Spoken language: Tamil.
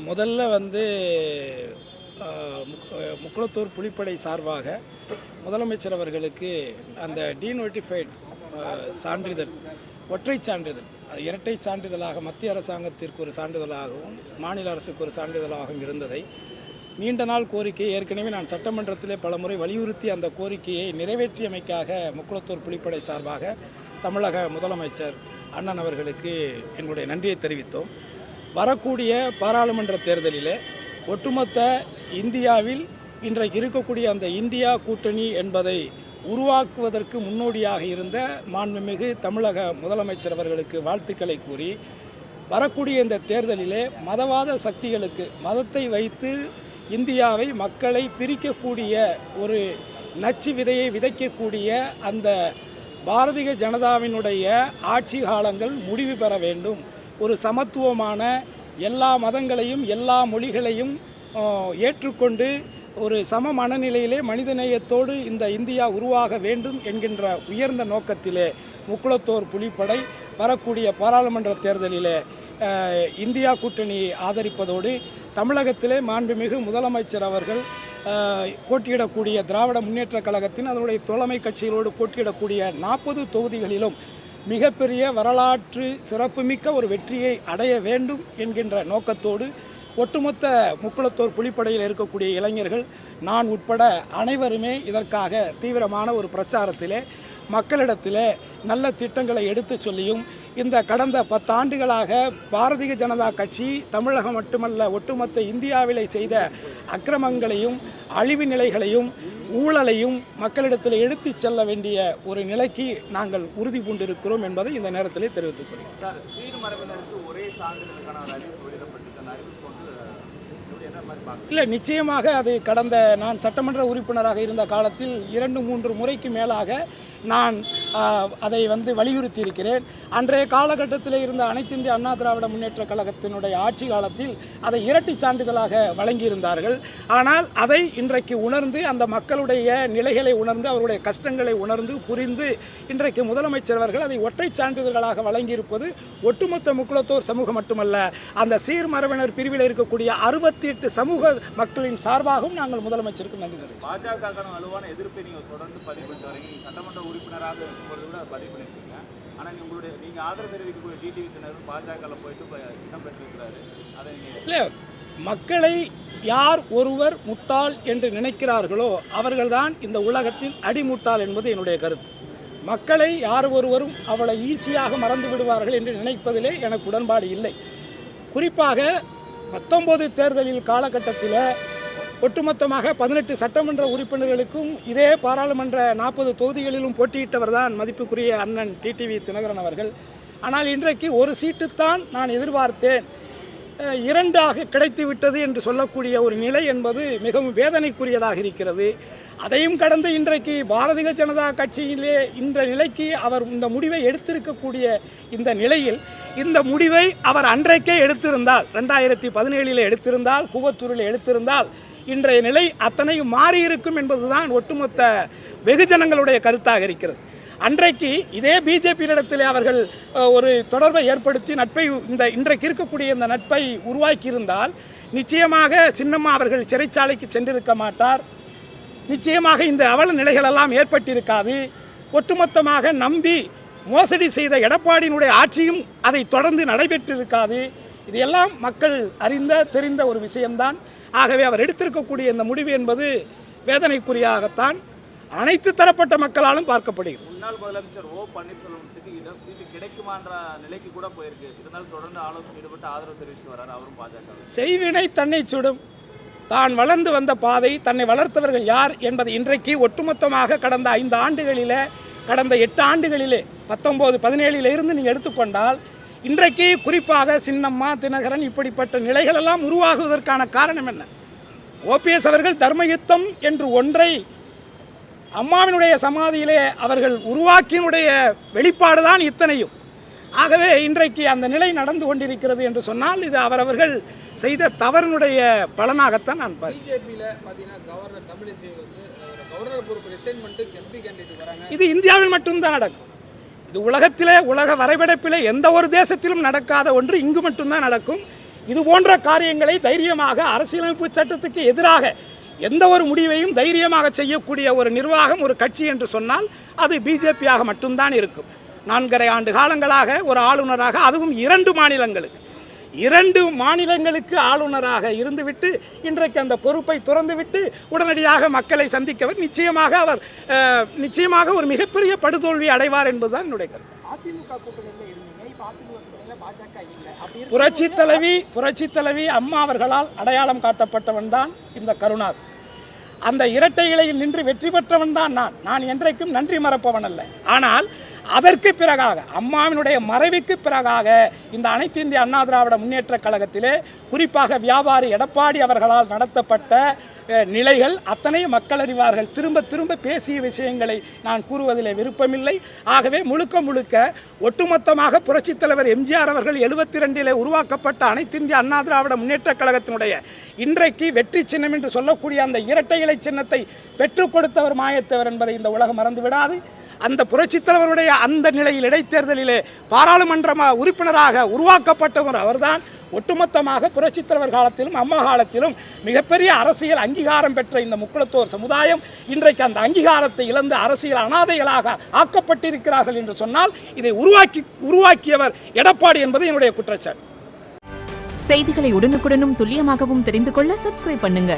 முதல்ல முக்குளத்தூர் புலிப்படை சார்பாக முதலமைச்சர் அவர்களுக்கு அந்த டீநோட்டிஃபைட் சான்றிதழ், ஒற்றை சான்றிதழ், இரட்டை சான்றிதழாக மத்திய அரசாங்கத்திற்கு ஒரு சான்றிதழாகவும் மாநில அரசுக்கு ஒரு சான்றிதழாகவும் இருந்ததை நீண்ட நாள் கோரிக்கையை ஏற்கனவே நான் சட்டமன்றத்திலே பலமுறை வலியுறுத்தி அந்த கோரிக்கையை நிறைவேற்றியமைக்காக முக்குளத்தூர் புலிப்படை சார்பாக தமிழக முதலமைச்சர் அண்ணன் அவர்களுக்கு என்னுடைய நன்றியை தெரிவித்தோம். வரக்கூடிய பாராளுமன்ற தேர்தலில் ஒட்டுமொத்த இந்தியாவில் இன்றைக்கு இருக்கக்கூடிய அந்த இந்தியா கூட்டணி என்பதை உருவாக்குவதற்கு முன்னோடியாக இருந்த மாண்புமிகு தமிழக முதலமைச்சர் அவர்களுக்கு வாழ்த்துக்களை கூறி, வரக்கூடிய இந்த தேர்தலிலே மதவாத சக்திகளுக்கு மதத்தை வைத்து இந்தியாவை மக்களை பிரிக்கக்கூடிய ஒரு நச்சு விதையை விதைக்கக்கூடிய அந்த பாரதிய ஜனதாவினுடைய ஆட்சி காலங்கள் முடிவு பெற வேண்டும். ஒரு சமத்துவமான எல்லா மதங்களையும் எல்லா மொழிகளையும் ஏற்றுக்கொண்டு ஒரு சம மனநிலையிலே மனிதநேயத்தோடு இந்த இந்தியா உருவாக வேண்டும் என்கின்ற உயர்ந்த நோக்கத்திலே முக்குளத்தூர் புலிப்படை வரக்கூடிய பாராளுமன்ற தேர்தலிலே இந்தியா கூட்டணியை ஆதரிப்பதோடு தமிழகத்திலே மாண்புமிகு முதலமைச்சர் அவர்கள் போட்டியிடக்கூடிய திராவிட முன்னேற்றக் கழகத்தின் அதனுடைய தோழமை கட்சிகளோடு போட்டியிடக்கூடிய 40 தொகுதிகளிலும் மிகப்பெரிய வரலாற்று சிறப்புமிக்க ஒரு வெற்றியை அடைய வேண்டும் என்கின்ற நோக்கத்தோடு ஒட்டுமொத்த முக்குளத்தூர் புலிப்படையில் இருக்கக்கூடிய இளைஞர்கள், நான் உட்பட அனைவருமே இதற்காக தீவிரமான ஒரு பிரச்சாரத்திலே மக்களிடத்திலே நல்ல திட்டங்களை எடுத்து சொல்லியும், இந்த கடந்த 10 ஆண்டுகளாக பாரதிய ஜனதா கட்சி தமிழகம் மட்டுமல்ல ஒட்டுமொத்த இந்தியாவிலே செய்த அக்கிரமங்களையும் அழிவு நிலைகளையும் ஊழலையும் மக்களிடத்தில் எடுத்துச் செல்ல வேண்டிய ஒரு நிலைக்கு நாங்கள் உறுதி பூண்டிருக்கிறோம் என்பதை இந்த நேரத்திலே தெரிவித்துக் கொள்கிறேன். இல்லை, நிச்சயமாக அது கடந்த நான் சட்டமன்ற உறுப்பினராக இருந்த காலத்தில் 2-3 முறைக்கு மேலாக நான் அதை வலியுறுத்தி இருக்கிறேன். அன்றைய காலகட்டத்தில் இருந்த அனைத்து இந்திய அண்ணா திராவிட முன்னேற்ற கழகத்தினுடைய ஆட்சி காலத்தில் அதை இரட்டை சான்றிதழாக வழங்கியிருந்தார்கள். ஆனால் அதை இன்றைக்கு உணர்ந்து அந்த மக்களுடைய நிலைகளை உணர்ந்து அவருடைய கஷ்டங்களை உணர்ந்து புரிந்து இன்றைக்கு முதலமைச்சர் அவர்கள் அதை ஒற்றை சான்றிதழ்களாக வழங்கியிருப்பது ஒட்டுமொத்த முக்குளத்தூர் சமூகம் மட்டுமல்ல, அந்த சீர்மரபினர் பிரிவில் இருக்கக்கூடிய 68 சமூக மக்களின் சார்பாகவும் நாங்கள் முதலமைச்சருக்கு நன்றி தெரிவிக்கிறோம். பாஜக வலுவான எதிர்ப்பை நீங்கள் தொடர்ந்து பதிவு சட்டமன்ற உறுப்பினராக இருக்கும்போது கூட பதிவு பண்ணியிருக்கீங்க. ஆனால் நீங்கள் ஆதரவு தெரிவிக்கக்கூடிய டிடிவி தினரும் பாஜகவில் போயிட்டு இடம் பெற்றிருக்கிறாரு. அதை இல்லை, மக்களை யார் ஒருவர் முட்டாள் என்று நினைக்கிறார்களோ அவர்கள்தான் இந்த உலகத்தின் அடிமுட்டாள் என்பது என்னுடைய கருத்து. மக்களை யார் ஒருவரும் அவளை ஈஸியாக மறந்து விடுவார்கள் என்று நினைப்பதிலே எனக்கு உடன்பாடு இல்லை. குறிப்பாக 19 தேர்தலில் காலகட்டத்தில் ஒட்டுமொத்தமாக 18 சட்டமன்ற உறுப்பினர்களுக்கும் இதே பாராளுமன்ற 40 தொகுதிகளிலும் போட்டியிட்டவர் தான் மதிப்புக்குரிய அண்ணன் டிடிவி தினகரன் அவர்கள். ஆனால் இன்றைக்கு ஒரு சீட்டுத்தான் நான் எதிர்பார்த்தேன், 2 கிடைத்து விட்டது என்று சொல்லக்கூடிய ஒரு நிலை என்பது மிகவும் வேதனைக்குரியதாக இருக்கிறது. அதையும் கடந்து இன்றைக்கு பாரதிய ஜனதா கட்சியிலே இந்த நிலைக்கு அவர் இந்த முடிவை எடுத்திருக்கக்கூடிய இந்த நிலையில், இந்த முடிவை அவர் அன்றைக்கே எடுத்திருந்தால், 2017 எடுத்திருந்தால், கூவத்தூரில் எடுத்திருந்தால் இன்றைய நிலை அத்தனையும் மாறியிருக்கும் என்பதுதான் ஒட்டுமொத்த வெகுஜனங்களுடைய கருத்தாக இருக்கிறது. அன்றைக்கு இதே பிஜேபியிடத்திலே அவர்கள் ஒரு தொடர்பை ஏற்படுத்தி நட்பை இன்றைக்கு இருக்கக்கூடிய இந்த நட்பை உருவாக்கியிருந்தால் நிச்சயமாக சின்னம்மா அவர்கள் சிறைச்சாலைக்கு சென்றிருக்க மாட்டார். நிச்சயமாக இந்த அவல நிலைகளெல்லாம் ஏற்பட்டிருக்காது. ஒட்டுமொத்தமாக நம்பி மோசடி செய்த எடப்பாடியினுடைய ஆட்சியும் அதை தொடர்ந்து நடைபெற்றிருக்காது. இதையெல்லாம் மக்கள் தெரிந்த ஒரு விஷயம்தான். ஆகவே அவர் எடுத்திருக்கக்கூடிய இந்த முடிவு என்பது வேதனைக்குரியாகத்தான் அனைத்து தரப்பட்ட மக்களாலும் பார்க்கப்படுகிறது. முன்னாள் முதலமைச்சர் ஓ பன்னீர்செல்வத்துக்கு சீட்டு கிடைக்குமான்ற நிலைக்கு கூட போயிருக்கு. இதனால் தொடர்ந்து ஆலோசனை ஈடுபட்டு ஆதரவு தெரிவித்து வரார் அவரும் பாஜக. செய்வினை தன்னை சுடும். தான் வளர்ந்து வந்த பாதை, தன்னை வளர்த்தவர்கள் யார் என்பதை இன்றைக்கு ஒட்டுமொத்தமாக கடந்த 5 ஆண்டுகளிலே, கடந்த 8 ஆண்டுகளிலே 19, 17 இருந்து நீங்கள் எடுத்துக்கொண்டால் இன்றைக்கு குறிப்பாக சின்னம்மா, தினகரன் இப்படிப்பட்ட நிலைகளெல்லாம் உருவாகுவதற்கான காரணம் என்ன? ஓபிஎஸ் அவர்கள் தர்மயுத்தம் என்று ஒன்றை அம்மாவினுடைய சமாதியிலே அவர்கள் உருவாக்கினுடைய வெளிப்பாடுதான் இத்தனையும். ஆகவே இன்றைக்கு அந்த நிலை நடந்து கொண்டிருக்கிறது என்று சொன்னால் இது அவரவர்கள் செய்த தவறினுடைய பலனாகத்தான் நான் பார்க்கிறேன். இது இந்தியாவில் மட்டும்தான் நடக்கும். இது உலகத்திலே, உலக வரைபடப்பிலே எந்த ஒரு தேசத்திலும் நடக்காத ஒன்று இங்கு மட்டும்தான் நடக்கும். இது போன்ற காரியங்களை தைரியமாக அரசியலமைப்பு சட்டத்துக்கு எதிராக எந்த ஒரு முடிவையும் தைரியமாக செய்யக்கூடிய ஒரு நிர்வாகம், ஒரு கட்சி என்று சொன்னால் அது பிஜேபியாக மட்டும்தான் இருக்கும். 4.5 ஆண்டு காலங்களாக ஒரு ஆளுநராக, அதுவும் 2 மாநிலங்களுக்கு ஆளுநராக இருந்துவிட்டு இன்றைக்கு அந்த பொறுப்பை துறந்துவிட்டு உடனடியாக மக்களை சந்திக்கவர் நிச்சயமாக ஒரு மிகப்பெரிய படுதோல்வி அடைவார் என்பதுதான் என்னுடைய கருத்து. புரட்சி தலைவி அம்மா அவர்களால் அடையாளம் காட்டப்பட்டவன் தான் இந்த கருணாஸ். அந்த இரட்டை இலையில் நின்று வெற்றி பெற்றவன் தான் நான் என்றைக்கும் நன்றி மறப்பவன் அல்ல. ஆனால் அதற்கு பிறகாக, அம்மாவினுடைய மறைவுக்கு பிறகாக இந்த அனைத்து இந்திய அண்ணா திராவிட முன்னேற்ற கழகத்திலே குறிப்பாக வியாபாரி எடப்பாடி அவர்களால் நடத்தப்பட்ட நிலைகள் அத்தனை மக்கள் அறிவார்கள். திரும்ப திரும்ப பேசிய விஷயங்களை நான் கூறுவதிலே விருப்பமில்லை. ஆகவே முழுக்க ஒட்டுமொத்தமாக புரட்சித் தலைவர் எம்ஜிஆர் அவர்கள் 72 உருவாக்கப்பட்ட அனைத்து இந்திய அண்ணா திராவிட முன்னேற்ற கழகத்தினுடைய இன்றைக்கு வெற்றி சின்னம் என்று சொல்லக்கூடிய அந்த இரட்டை இலை சின்னத்தை பெற்றுக் கொடுத்தவர் மாயத்தவர் என்பதை இந்த உலகம் மறந்து விடாது. அந்த புரட்சித் தலைவருடைய அந்த நிலையில் இடைத்தேர்தலிலே பாராளுமன்ற உறுப்பினராக உருவாக்கப்பட்டவர் அவர்தான். ஒட்டுமொத்தமாக புரட்சித் தலைவர் காலத்திலும் அம்மா காலத்திலும் மிகப்பெரிய அரசியல் அங்கீகாரம் பெற்ற இந்த முக்குளத்தோர் சமுதாயம் இன்றைக்கு அந்த அங்கீகாரத்தை இழந்து அரசியல் அனாதைகளாக ஆக்கப்பட்டிருக்கிறார்கள் என்று சொன்னால் இதை உருவாக்கியவர் எடப்பாடி என்பது என்னுடைய குற்றச்சாட்டு. செய்திகளை உடனுக்குடனும் துல்லியமாகவும் தெரிந்து கொள்ள சப்ஸ்கிரைப் பண்ணுங்க.